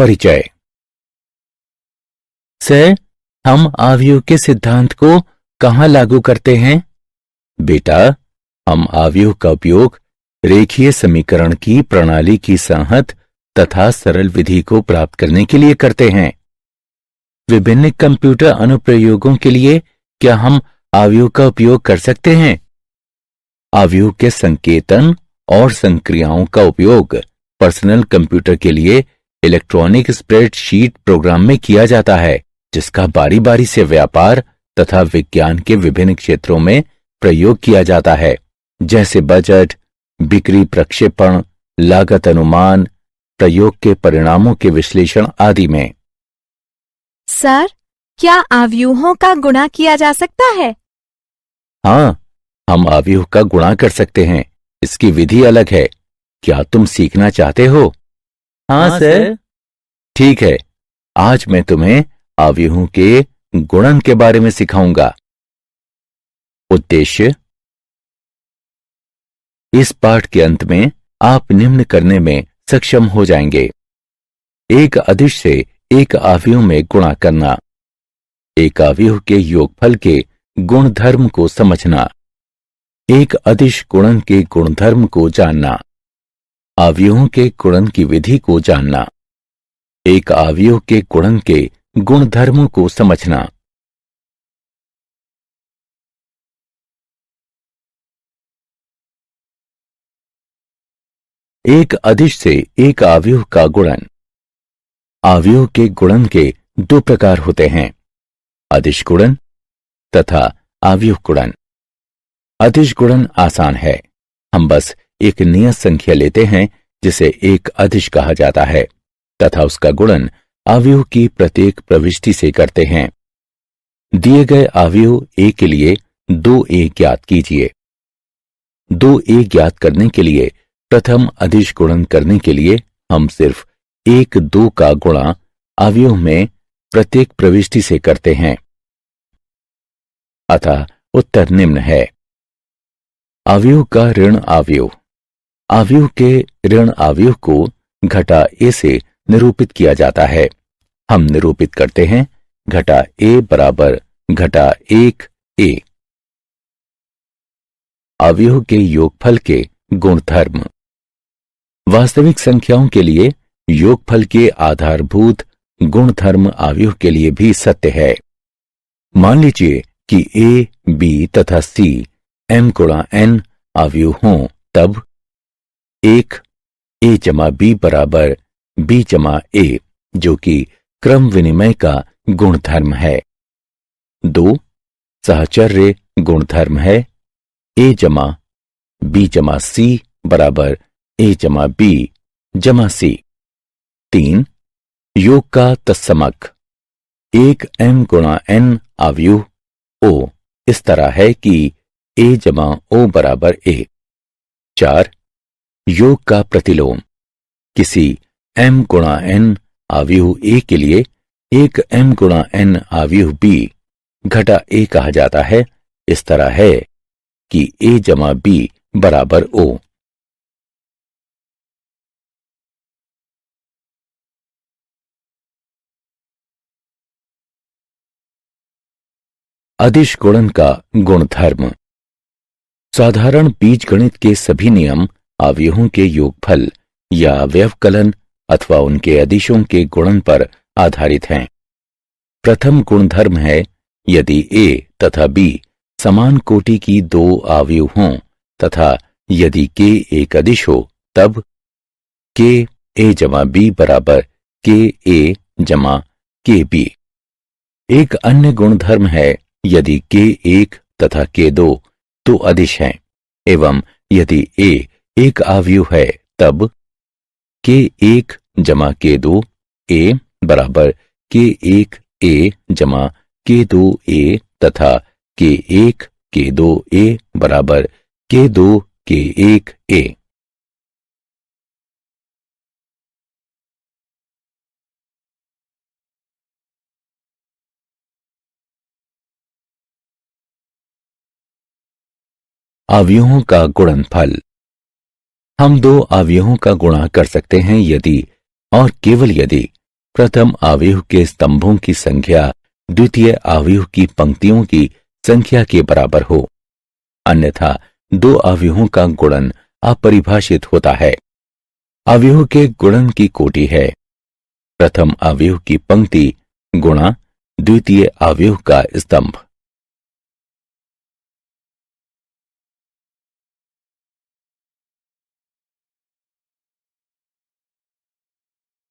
परिचय। सर, हम आव्यूह के सिद्धांत को कहाँ लागू करते हैं? बेटा, हम आव्यूह का उपयोग रेखीय समीकरण की प्रणाली की संहत तथा सरल विधि को प्राप्त करने के लिए करते हैं। विभिन्न कंप्यूटर अनुप्रयोगों के लिए क्या हम आव्यूह का उपयोग कर सकते हैं? आव्यूह के संकेतन और संक्रियाओं का उपयोग पर्सनल कंप्यूटर के लिए इलेक्ट्रॉनिक स्प्रेडशीट प्रोग्राम में किया जाता है, जिसका बारी बारी से व्यापार तथा विज्ञान के विभिन्न क्षेत्रों में प्रयोग किया जाता है, जैसे बजट, बिक्री प्रक्षेपण, लागत अनुमान, प्रयोग के परिणामों के विश्लेषण आदि में। सर, क्या आव्यूहों का गुणा किया जा सकता है? हाँ, हम आव्यूह का गुणा कर सकते हैं। इसकी विधि अलग है। क्या तुम सीखना चाहते हो? हाँ सर। ठीक है, आज मैं तुम्हें आव्यूहों के गुणन के बारे में सिखाऊंगा। उद्देश्य: इस पाठ के अंत में आप निम्न करने में सक्षम हो जाएंगे। एक अदिश से एक आव्यूह में गुणा करना, एक आव्यूह के योगफल के गुणधर्म को समझना, एक अदिश गुणन के गुणधर्म को जानना, आव्यूहों के गुणन की विधि को जानना, एक आव्यूह के गुणन के गुणधर्मों को समझना। एक अदिश से एक आव्यूह का गुणन। आव्यूह के गुणन के दो प्रकार होते हैं, अदिश गुणन तथा आव्यूह गुणन। अदिश गुणन आसान है। हम बस एक नियत संख्या लेते हैं जिसे एक अदिश कहा जाता है तथा उसका गुणन आव्यूह की प्रत्येक प्रविष्टि से करते हैं। दिए गए आव्यूह ए के लिए 2a ज्ञात कीजिए। 2a ज्ञात करने के लिए प्रथम अदिश गुणन करने के लिए हम सिर्फ 1 2 का गुणा आव्यूह में प्रत्येक प्रविष्टि से करते हैं। अतः उत्तर निम्न है। आव्यूह का ऋण आव्यूह। आव्यूह के ऋण आव्यूह को घटा a से निरूपित किया जाता है। हम निरूपित करते हैं घटा a बराबर घटा 1a। आव्यूह के योगफल के गुणधर्म। वास्तविक संख्याओं के लिए योगफल के आधारभूत गुणधर्म आव्यूह के लिए भी सत्य है। मान लीजिए कि a, b तथा c m गुणा n आव्यूह हों, तब 1 a जमा b बराबर b जमा a, जो कि क्रम विनिमय का गुणधर्म है। 2 सहचर्य गुणधर्म है a जमा b जमा c बराबर a जमा b जमा c। 3 योग का तत्समक। 1 m गुणा n आव्यूह o इस तरह है कि a जमा o बराबर a। 4 योग का प्रतिलोम। किसी m गुणा n आव्यूह a के लिए 1 m गुणा n आव्यूह b घटा a कहा जाता है। इस तरह है कि a जमा b बराबर o। अदिश गुणन का गुणधर्म। साधारण बीजगणित के सभी नियम आव्यूहों के योगफल या व्यवकलन अथवा उनके अदिशों के गुणन पर आधारित हैं। प्रथम गुणधर्म है, यदि a तथा b समान कोटि की 2 आव्यूह हों तथा यदि k एक अदिश हो, तब k a जमा b बराबर k a जमा k b। एक अन्य गुणधर्म है, यदि k 1 तथा k 2 तो अदिश हैं एवं यदि a एक आव्यूह है, तब k 1 जमा k 2 a बराबर k 1 a जमा k 2 a तथा k 1 k 2 a बराबर k 2 k 1 a। आव्यूहों का गुणनफल। हम 2 आव्यूहों का गुणा कर सकते हैं यदि और केवल यदि प्रथम अवयव के स्तंभों की संख्या द्वितीय अवयव की पंक्तियों की संख्या के बराबर हो, अन्यथा दो अवयवों का गुणन अपरिभाषित होता है। अवयव के गुणन की कोटि है प्रथम अवयव की पंक्ति गुणा द्वितीय अवयव का स्तंभ।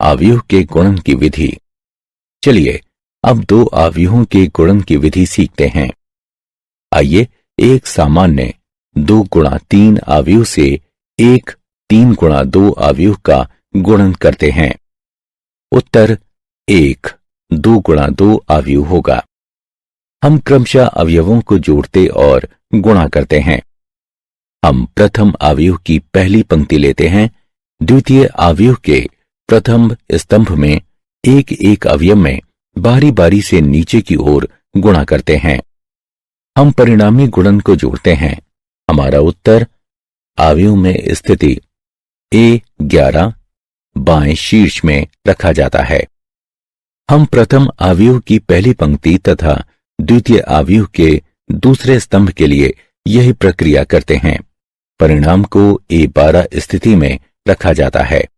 अवयव के गुणन की विधि। चलिए अब दो अवयवों के गुणन की विधि सीखते हैं। आइए एक सामान्य 2 गुणा 3 अवयव से एक 3 गुणा 2 अवयव का गुणन करते हैं। उत्तर 1 2 गुणा 2 अवयव होगा। हम क्रमशः अवयवों को जोड़ते और गुणा करते हैं। हम प्रथम अवयव की पहली पंक्ति लेते हैं, द्वितीय अवयव के प्रथम स्तंभ में एक एक अवयव में बारी बारी से नीचे की ओर गुणा करते हैं। हम परिणामी गुणन को जोड़ते हैं। हमारा उत्तर अवयव में स्थिति A11 बाएं शीर्ष में रखा जाता है। हम प्रथम अवयव की पहली पंक्ति तथा द्वितीय अवयव के दूसरे स्तंभ के लिए यही प्रक्रिया करते हैं। परिणाम को A12 स्थिति में रखा जाता है।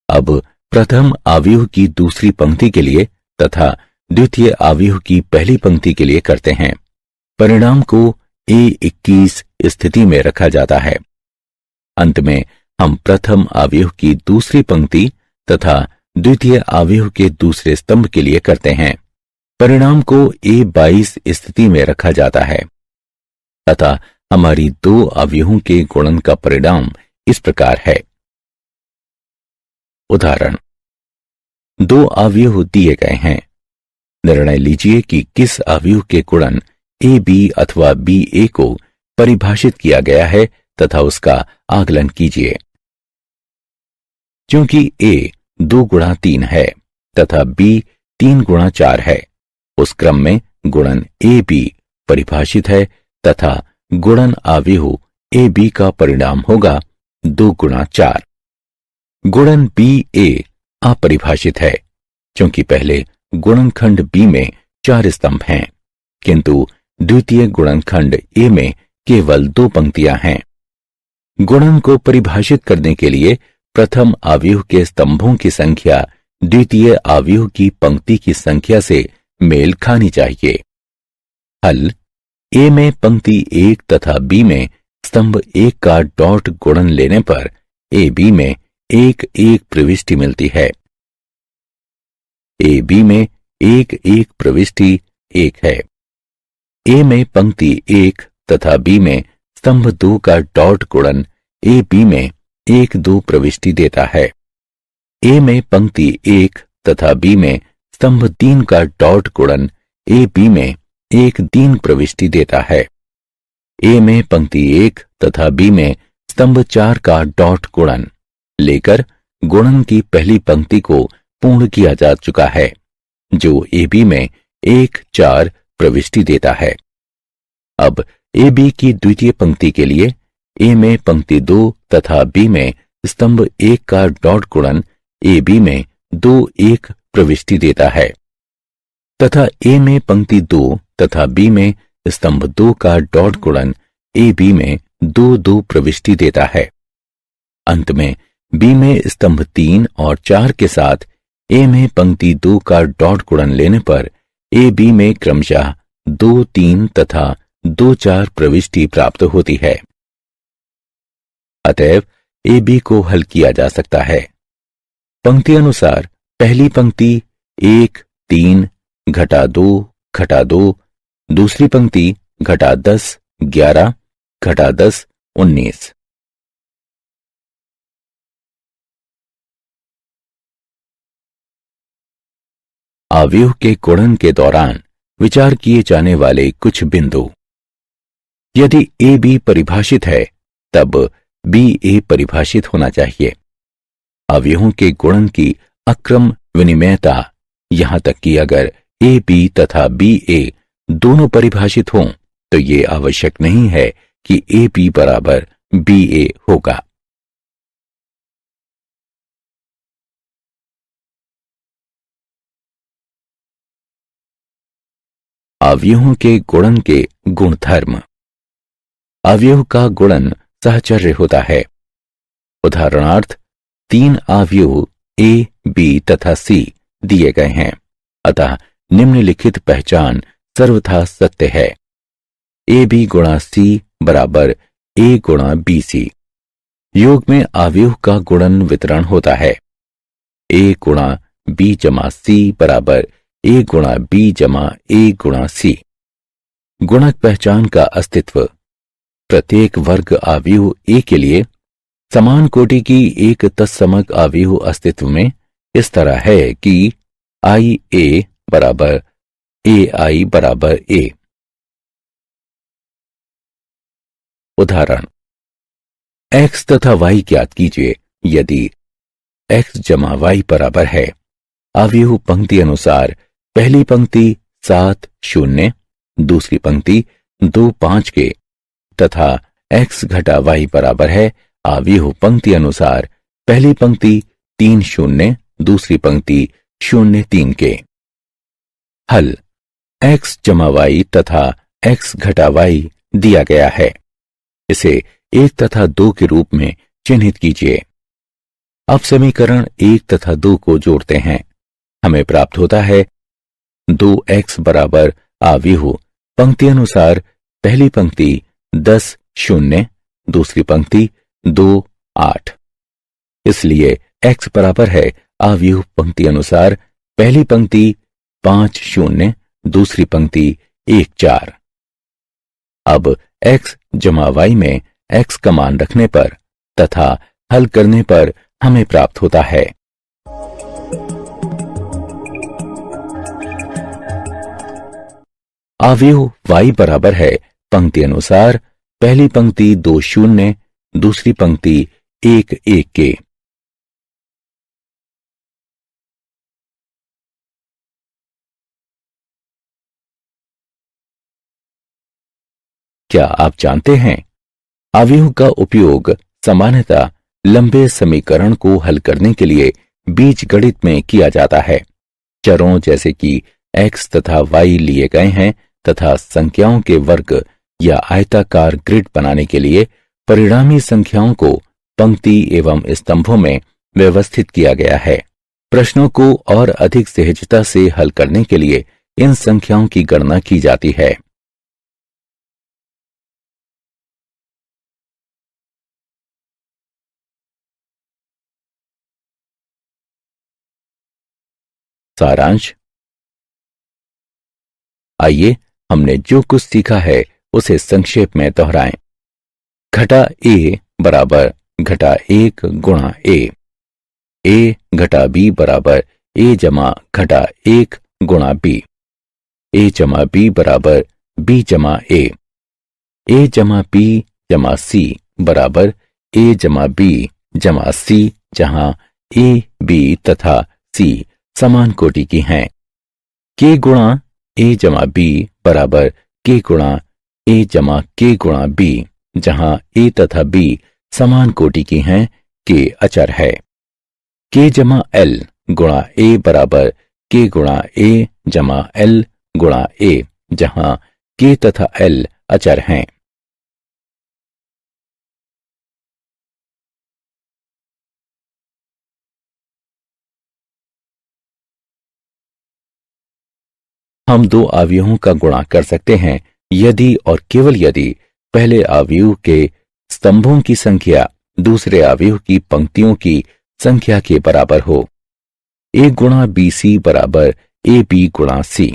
अब प्रथम अवयव की दूसरी पंक्ति के लिए तथा द्वितीय अवयव की पहली पंक्ति के लिए करते हैं। परिणाम को A21 स्थिति में रखा जाता है। अंत में हम प्रथम अवयव की दूसरी पंक्ति तथा द्वितीय अवयव के दूसरे स्तंभ के लिए करते हैं। परिणाम को A22 स्थिति में रखा जाता है। अतः हमारी दो अवयवों के गुणन का परिणाम इस प्रकार है। उदाहरण, दो अवयव दिए गए हैं। निर्णय लीजिए कि किस अवयव के गुणन AB अथवा BA को परिभाषित किया गया है तथा उसका आकलन कीजिए। क्योंकि A 2 गुणा 3 है तथा B 3 गुणा 4 है, उस क्रम में गुणन AB परिभाषित है तथा गुणन अवयव AB का परिणाम होगा 2 गुणा 4। गुणन BA अपरिभाषित है क्योंकि पहले गुणनखंड B में 4 स्तंभ हैं, किंतु द्वितीय गुणनखंड A में केवल 2 पंक्तियां हैं। गुणन को परिभाषित करने के लिए प्रथम अवयव के स्तंभों की संख्या द्वितीय अवयव की पंक्ति की संख्या से मेल खानी चाहिए। हल, A में पंक्ति 1 तथा B में स्तंभ 1 का डॉट गुणन लेने पर AB में एक एक प्रविष्टि मिलती है। AB में एक एक प्रविष्टि 1 है। A में पंक्ति 1 तथा B में स्तंभ 2 का डॉट गुणन AB में 1-2 प्रविष्टि देता है। A में पंक्ति 1 तथा B में स्तंभ 3 का डॉट गुणन AB में 1-3 प्रविष्टि देता है। A में पंक्ति 1 तथा B में स्तंभ 4 का डॉट गुणन लेकर गुणन की पहली पंक्ति को पूर्ण किया जा चुका है, जो AB में 1-4 प्रविष्टि देता है। अब AB की द्वितीय पंक्ति के लिए A में पंक्ति 2 तथा B में स्तंभ 1 का डॉट गुणन AB में 2-1 प्रविष्टि देता है तथा A में पंक्ति 2 तथा B में स्तंभ 2 का डॉट गुणन AB में 2-2 प्रविष्टि देता है। अंत में B में स्तंभ 3 और 4 के साथ A में पंक्ति 2 का डॉट गुणन लेने पर AB में क्रमशः 2-3 तथा 2-4 प्रविष्टि प्राप्त होती है। अतएव AB को हल किया जा सकता है। पंक्ति अनुसार पहली पंक्ति 1 3 घटा 2 घटा 2, दूसरी पंक्ति घटा 10 11 घटा 10 19। अवयव के गुणन के दौरान विचार किए जाने वाले कुछ बिंदु। यदि AB परिभाषित है तब BA परिभाषित होना चाहिए। अवयवों के गुणन की अक्रम विनिमयता, यहां तक कि अगर AB तथा BA दोनों परिभाषित हों तो ये आवश्यक नहीं है कि AB बराबर BA होगा। अवयवों के गुणन के गुणधर्म। अवयव का गुणन सहचर्य होता है। उदाहरणार्थ, 3 अवयव ए, बी तथा सी दिए गए हैं, अतः निम्नलिखित पहचान सर्वथा सत्य है। ए बी गुणा सी बराबर ए गुणा बी सी। योग में अवयव का गुणन वितरण होता है। ए गुणा बी जमा सी बराबर ए गुणा बी जमा ए गुणा सी। गुणक पहचान का अस्तित्व। प्रत्येक वर्ग अवयव ए के लिए समान कोटि की एक तत्समक अवयव अस्तित्व में इस तरह है कि आई ए बराबर ए आई बराबर ए। उदाहरण, x तथा y ज्ञात कीजिए। यदि x जमा y बराबर है, अवयव पंक्ति अनुसार पहली पंक्ति 7 0, दूसरी पंक्ति 2 5 के तथा x घटा y बराबर है अवयव पंक्ति अनुसार पहली पंक्ति 3 0, दूसरी पंक्ति 0 3 के। हल, x जमा y तथा x घटा y दिया गया है। इसे 1 तथा 2 के रूप में चिन्हित कीजिए। अब समीकरण 1 तथा 2 को जोड़ते हैं। हमें प्राप्त होता है 2x बराबर अवयव पंक्ति अनुसार पहली पंक्ति 10 0, दूसरी पंक्ति 2 8। इसलिए x बराबर है अवयव पंक्ति अनुसार पहली पंक्ति 5 0, दूसरी पंक्ति 1 4। अब x जमा y में x का मान रखने पर तथा हल करने पर हमें प्राप्त होता है अवयव y बराबर है पंक्ति अनुसार पहली पंक्ति 2 0, दूसरी पंक्ति 1 1 के। क्या आप जानते हैं, अवयव का उपयोग सामान्यतः लंबे समीकरण को हल करने के लिए बीजगणित में किया जाता है। चरों जैसे कि x तथा y लिए गए हैं तथा संख्याओं के वर्ग या आयताकार ग्रिड बनाने के लिए परिणामी संख्याओं को पंक्ति एवं स्तंभों में व्यवस्थित किया गया है। प्रश्नों को और अधिक सहजता से हल करने के लिए इन संख्याओं की गणना की जाती है। सारांश। आइए हमने जो कुछ सीखा है उसे संक्षेप में दोहराएं। घटा a बराबर घटा 1 गुणा a घटा b बराबर a जमा घटा 1 गुणा b, a जमा b बराबर b जमा a जमा b जमा c बराबर a जमा b जमा c, जहां a b तथा c समान कोटि की हैं। k गुणा a जमा b बराबर k गुणा a जमा k गुणा b, जहां a तथा b समान कोटि की हैं, k अचर है। k जमा l गुणा a बराबर k गुणा a जमा l गुणा a, जहां k तथा l अचर हैं। हम 2 अवयवों का गुणा कर सकते हैं यदि और केवल यदि पहले अवयव के स्तंभों की संख्या दूसरे अवयव की पंक्तियों की संख्या के बराबर हो। a गुणा बी सी बराबर ए बी गुणा सी।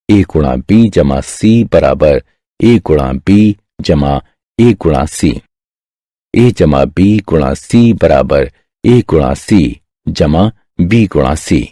a गुणा b जमा c बराबर a गुणा b जमा a गुणा c। a जमा b गुणा c बराबर a गुणा c जमा b गुणा c।